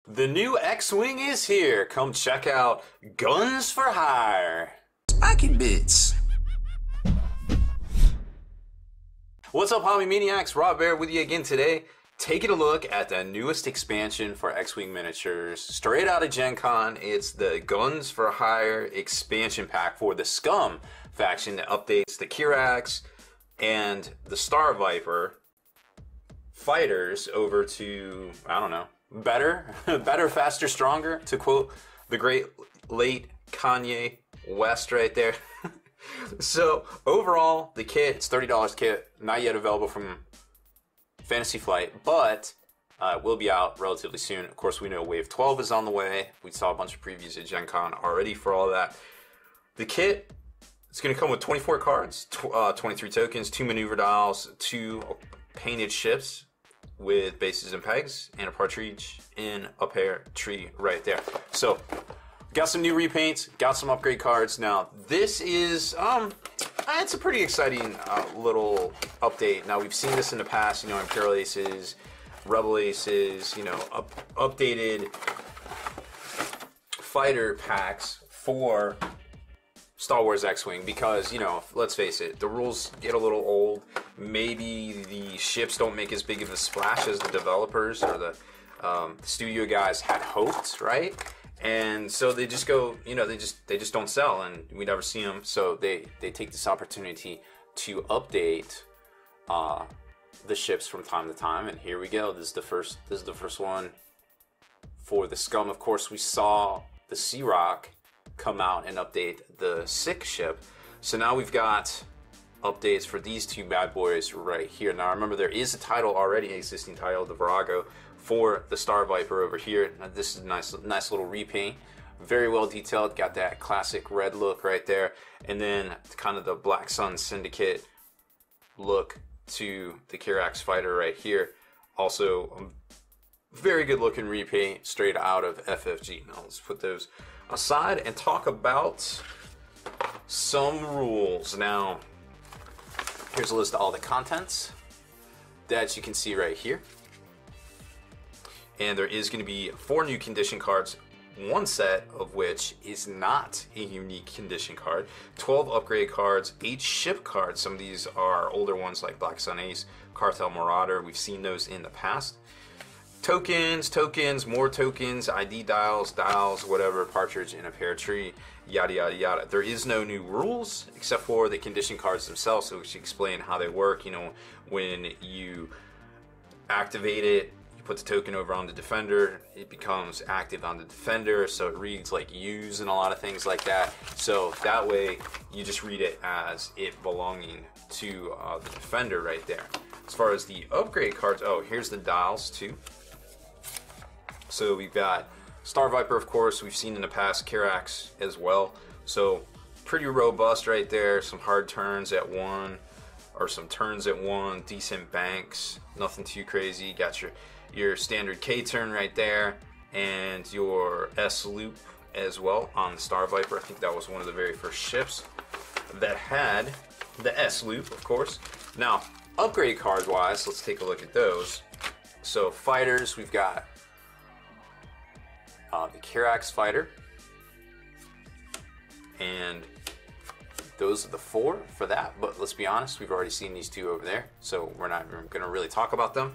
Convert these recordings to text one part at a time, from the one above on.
The new X-Wing is here. Come check out Guns For Hire. Spiky bits. What's up, hobby maniacs? Baer with you again today. Taking a look at the newest expansion for X-Wing miniatures. Straight out of Gen Con, it's the Guns For Hire expansion pack for the Scum faction that updates the Kirax and the Star Viper fighters over to, I don't know, better, faster, stronger, to quote the great late Kanye West right there. So overall, the kit, it's $30 kit, not yet available from Fantasy Flight, but will be out relatively soon. Of course, we know Wave 12 is on the way. We saw a bunch of previews at Gen Con already for all that. The kit, it's going to come with 24 cards, 23 tokens, 2 maneuver dials, 2 painted ships with bases and pegs, and a partridge in a pear tree right there. So, got some new repaints, got some upgrade cards. Now, this is, it's a pretty exciting little update. Now, we've seen this in the past, you know, Imperial Aces, Rebel Aces, you know, updated fighter packs for Star Wars X-Wing, because, you know, let's face it, the rules get a little old. Maybe the ships don't make as big of a splash as the developers or the studio guys had hoped, right? And so they just go, you know, they just don't sell, and we never see them. So they take this opportunity to update the ships from time to time. And here we go. This is the first one for the Scum. Of course, we saw the Sea Rock come out and update the Sick ship. So now we've got updates for these two bad boys right here. Now remember, there is a title already, an existing title, the Virago, for the Star Viper over here. Now, this is a nice little repaint, very well detailed, got that classic red look right there, and then kind of the Black Sun Syndicate look to the Kirax fighter right here. Also very good looking repaint straight out of FFG. Now let's put those aside and talk about some rules. Now, here's a list of all the contents that you can see right here. And there is going to be 4 new condition cards, one set of which is not a unique condition card, 12 upgrade cards, 8 ship cards. Some of these are older ones like Black Sun Ace, Cartel Marauder. We've seen those in the past. Tokens, more tokens, ID dials, whatever, partridge in a pear tree, yada, yada, yada. There is no new rules except for the condition cards themselves, so we should explain how they work. You know, when you activate it, you put the token over on the defender, it becomes active on the defender, so it reads like use and a lot of things like that. So that way, you just read it as it belonging to the defender right there. As far as the upgrade cards, oh, here's the dials too. So we've got Star Viper, of course, we've seen in the past, Kirax as well. So pretty robust right there. Some hard turns at 1, or some turns at 1, decent banks, nothing too crazy. Got your standard K turn right there, and your S loop as well on the Star Viper. I think that was one of the very first ships that had the S loop, of course. Now, upgrade card wise, let's take a look at those. So fighters, we've got the Kirax fighter, and those are the 4 for that. But let's be honest, we've already seen these 2 over there, so we're not going to really talk about them.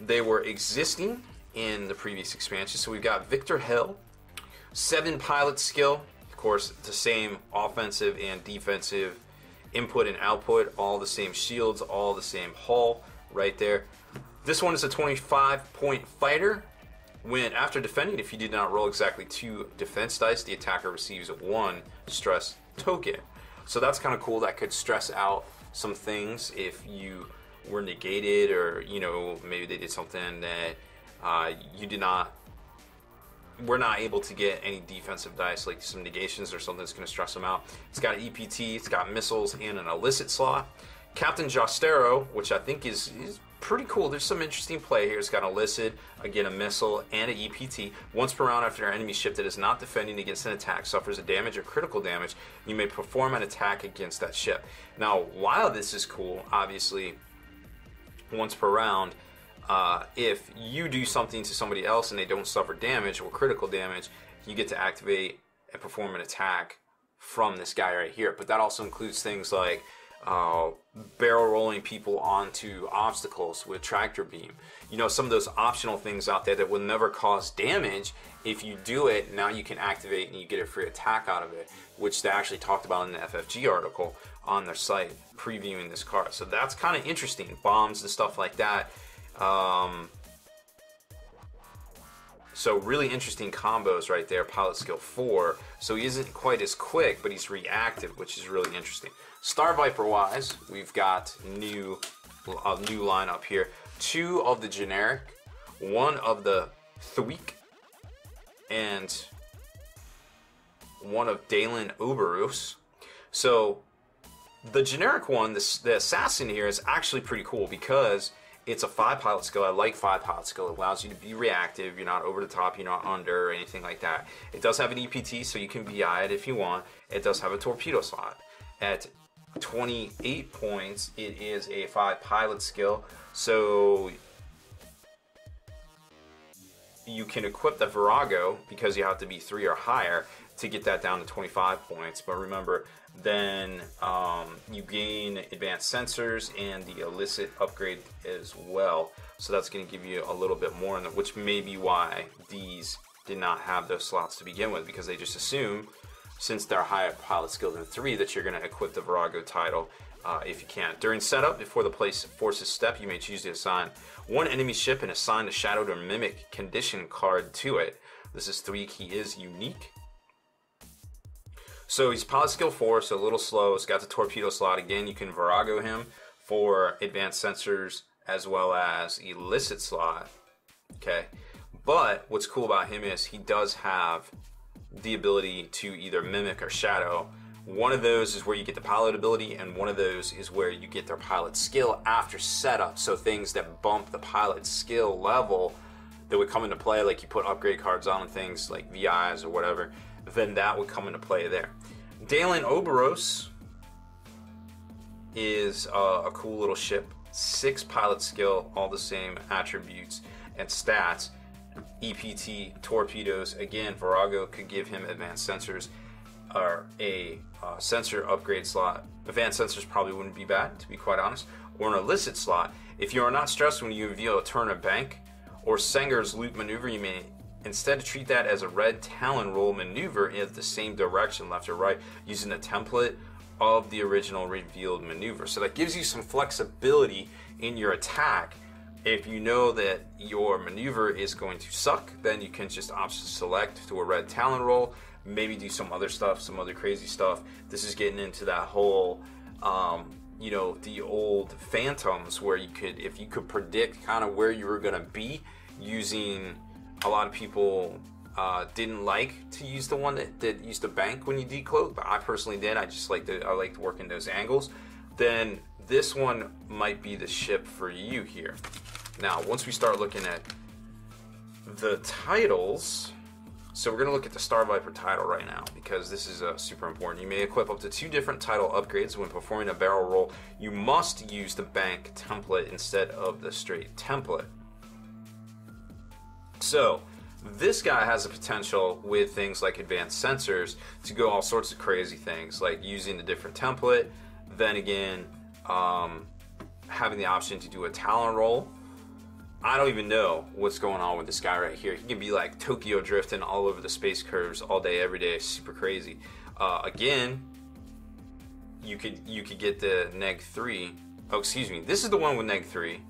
They were existing in the previous expansion. So we've got Victor Hell, 7 pilot skill, of course the same offensive and defensive input and output, all the same shields, all the same hull right there. This one is a 25-point fighter. When after defending, if you did not roll exactly 2 defense dice, the attacker receives 1 stress token. So that's kind of cool. That could stress out some things if you were negated, or, you know, maybe they did something that you were not able to get any defensive dice, like some negations or something that's going to stress them out. It's got an EPT, it's got missiles and an illicit slot. Captain Jostero, which I think is pretty cool. There's some interesting play here. It's got an illicit, again a missile, and an EPT. Once per round after an enemy ship that is not defending against an attack suffers a damage or critical damage, you may perform an attack against that ship. Now, while this is cool, obviously, once per round, if you do something to somebody else and they don't suffer damage or critical damage, you get to activate and perform an attack from this guy right here. But that also includes things like barrel rolling people onto obstacles with tractor beam. You know, some of those optional things out there that will never cause damage. If you do it, now you can activate and you get a free attack out of it, which they actually talked about in the FFG article on their site previewing this card. So that's kind of interesting. Bombs and stuff like that. So really interesting combos right there. Pilot skill 4. So he isn't quite as quick, but he's reactive, which is really interesting. Star Viper wise, we've got a new lineup here. 2 of the generic, 1 of the Thweek, and 1 of Dalen Oberus. So the generic one, the assassin here, is actually pretty cool because it's a 5 pilot skill. I like 5 pilot skill. It allows you to be reactive. You're not over the top. You're not under or anything like that. It does have an EPT, so you can VI it if you want. It does have a torpedo slot. At 28 points, it is a 5 pilot skill. So you can equip the Virago because you have to be 3 or higher to get that down to 25 points. But remember, then you gain advanced sensors and the illicit upgrade as well. So that's going to give you a little bit more, which may be why these did not have those slots to begin with, because they just assume, since they're higher pilot skill than 3, that you're going to equip the Virago title if you can. During setup, before the forces step, you may choose to assign 1 enemy ship and assign the Shadowed or Mimic condition card to it. This is 3. He is unique. So he's pilot skill 4, so a little slow. It's got the torpedo slot. Again, you can Virago him for advanced sensors as well as illicit slot. Okay, but what's cool about him is he does have the ability to either mimic or shadow. One of those is where you get the pilot ability, and one of those is where you get their pilot skill after setup. So things that bump the pilot skill level that would come into play, like you put upgrade cards on and things like VIs or whatever, then that would come into play there. Dalen Oberos is a cool little ship. 6 pilot skill, all the same attributes and stats. EPT, torpedoes. Again, Virago could give him advanced sensors or a sensor upgrade slot. Advanced sensors probably wouldn't be bad, to be quite honest. Or an illicit slot. If you are not stressed when you reveal a turn of bank or Senger's loot maneuver, you may instead treat that as a red Talon roll maneuver in the same direction, left or right, using the template of the original revealed maneuver. So that gives you some flexibility in your attack. If you know that your maneuver is going to suck, then you can just option select to a red Talon roll, maybe do some other stuff, some other crazy stuff. This is getting into that whole, you know, the old Phantoms, where you could, if you could predict kind of where you were going to be using. A lot of people didn't like to use the one that used to bank when you decloak, but I personally did. I just like to work in those angles. Then this one might be the ship for you here. Now, once we start looking at the titles, so we're going to look at the Star Viper title right now, because this is super important. You may equip up to 2 different title upgrades when performing a barrel roll. You must use the bank template instead of the straight template. So this guy has the potential with things like advanced sensors to go all sorts of crazy things, like using the different template, then again having the option to do a Talon roll. I don't even know what's going on with this guy right here. He can be like Tokyo drifting all over the space curves all day, every day. Super crazy. Again, you could get the neg 3. Oh, excuse me. This is the one with neg 3.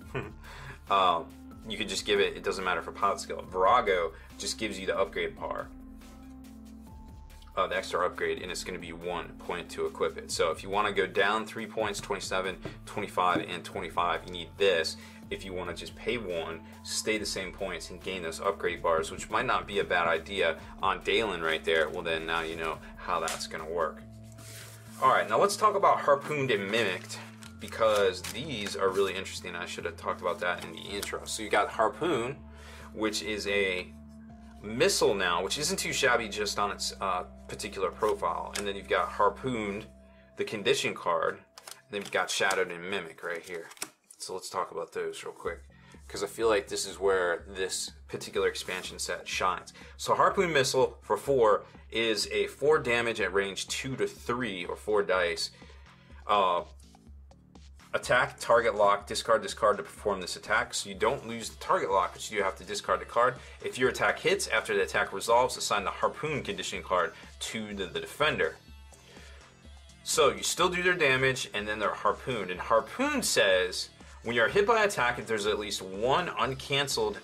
You could just give it doesn't matter for pilot skill. Virago just gives you the upgrade bar, the extra upgrade, and it's going to be 1 point to equip it. So if you want to go down 3 points, 27, 25, and 25, you need this. If you want to just pay 1, stay the same points, and gain those upgrade bars, which might not be a bad idea on Dalen right there, well then now you know how that's going to work. Alright, now let's talk about Harpooned and Mimicked, because these are really interesting. I should have talked about that in the intro. So you got Harpoon, which is a missile now, which isn't too shabby just on its particular profile. And then you've got Harpooned, the condition card. And then you've got Shadowed and Mimic right here. So let's talk about those real quick, because I feel like this is where this particular expansion set shines. So Harpoon Missile for 4 is a 4 damage at range 2 to 3, or 4 dice. Attack, target lock, discard this card to perform this attack. So you don't lose the target lock, but you do have to discard the card. If your attack hits, after the attack resolves, assign the Harpoon condition card to the defender. So you still do their damage, and then they're harpooned. And Harpoon says, when you're hit by attack, if there's at least one uncancelled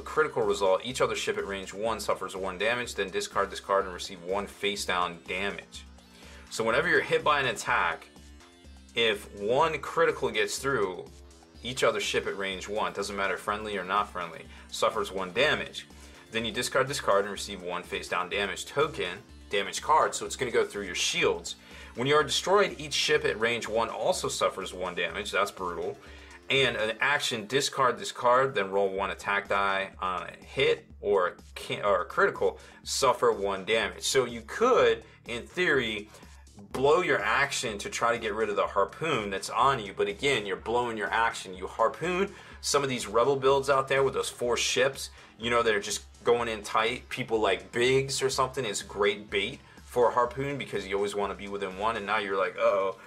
critical result, each other ship at range 1 suffers 1 damage, then discard this card and receive 1 face down damage. So whenever you're hit by an attack, if 1 critical gets through, each other ship at range 1, doesn't matter friendly or not friendly, suffers 1 damage. Then you discard this card and receive 1 face down damage token, damage card, so it's going to go through your shields. When you are destroyed, each ship at range 1 also suffers 1 damage, that's brutal. And an action, discard this card, then roll 1 attack die on a hit or a critical, suffer 1 damage. So you could, in theory, blow your action to try to get rid of the harpoon that's on you, but again, you're blowing your action. You harpoon some of these rebel builds out there with those 4 ships, you know, that are just going in tight. People like Biggs or something is great bait for a harpoon because you always want to be within 1, and now you're like, oh.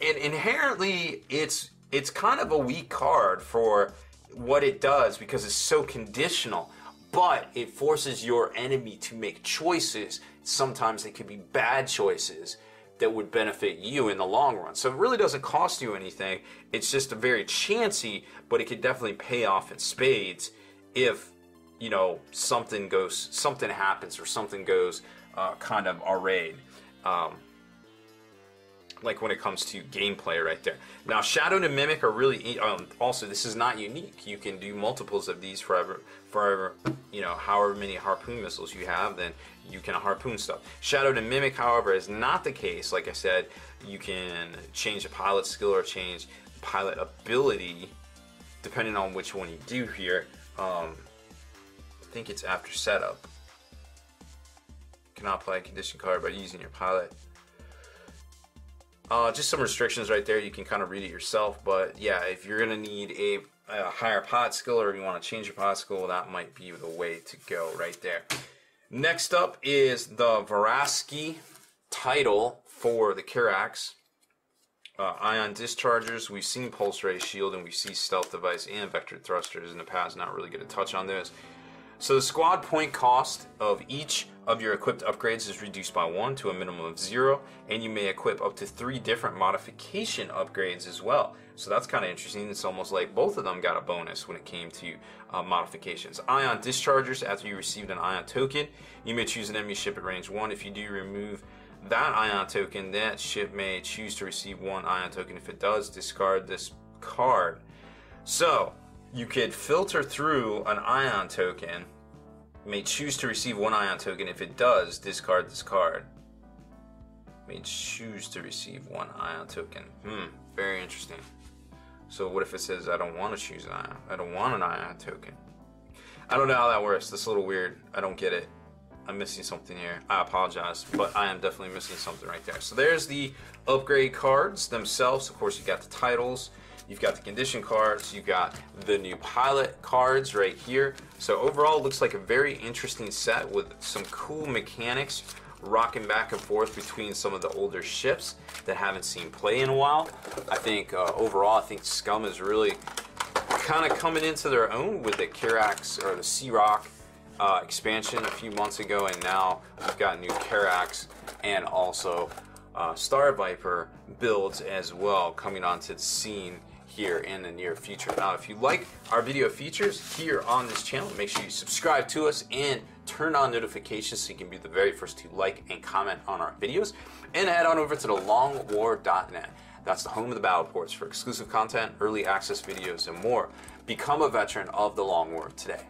And inherently, it's kind of a weak card for what it does because it's so conditional, but it forces your enemy to make choices. Sometimes they could be bad choices that would benefit you in the long run. So it really doesn't cost you anything. It's just a very chancy, but it could definitely pay off in spades if, you know, something happens or something goes kind of arrayed. Like when it comes to gameplay right there. Now, Shadowed and Mimic are really, also this is not unique. You can do multiples of these forever, you know, however many Harpoon missiles you have, then you can harpoon stuff. Shadowed and Mimic, however, is not the case. Like I said, you can change the pilot skill or change pilot ability depending on which one you do here. I think it's after setup. Cannot play a condition card by using your pilot. Just some restrictions right there. You can kind of read it yourself, but yeah, if you're gonna need a higher pilot skill or you want to change your pilot skill, that might be the way to go right there. Next up is the Varaski title for the Kirax. Ion dischargers. We've seen pulse ray shield and we see stealth device and vector thrusters in the past. Not really going to touch on this. So the squad point cost of each of your equipped upgrades is reduced by 1 to a minimum of 0, and you may equip up to 3 different modification upgrades as well. So that's kind of interesting. It's almost like both of them got a bonus when it came to modifications. Ion dischargers. After you received an ion token, you may choose an enemy ship at range 1. If you do remove that ion token, that ship may choose to receive 1 ion token. If it does, discard this card. So you could filter through an ion token, may choose to receive 1 ion token. If it does, discard this card. May choose to receive 1 ion token. Very interesting. So what if it says I don't want to choose an ion? I don't want an ion token. I don't know how that works. That's a little weird. I don't get it. I'm missing something here. I apologize, but I am definitely missing something right there. So there's the upgrade cards themselves. Of course, you got the titles. You've got the condition cards, you've got the new pilot cards right here. So overall, it looks like a very interesting set with some cool mechanics rocking back and forth between some of the older ships that haven't seen play in a while. I think overall, I think Scum is really kind of coming into their own with the Kirax or the Sea Rock expansion a few months ago, and now we've got new Kirax and also Star Viper builds as well coming onto the scene here in the near future. Now, if you like our video features here on this channel, make sure you subscribe to us and turn on notifications so you can be the very first to like and comment on our videos. And head on over to thelongwar.net. That's the home of the battle reports for exclusive content, early access videos, and more. Become a veteran of the Long War today.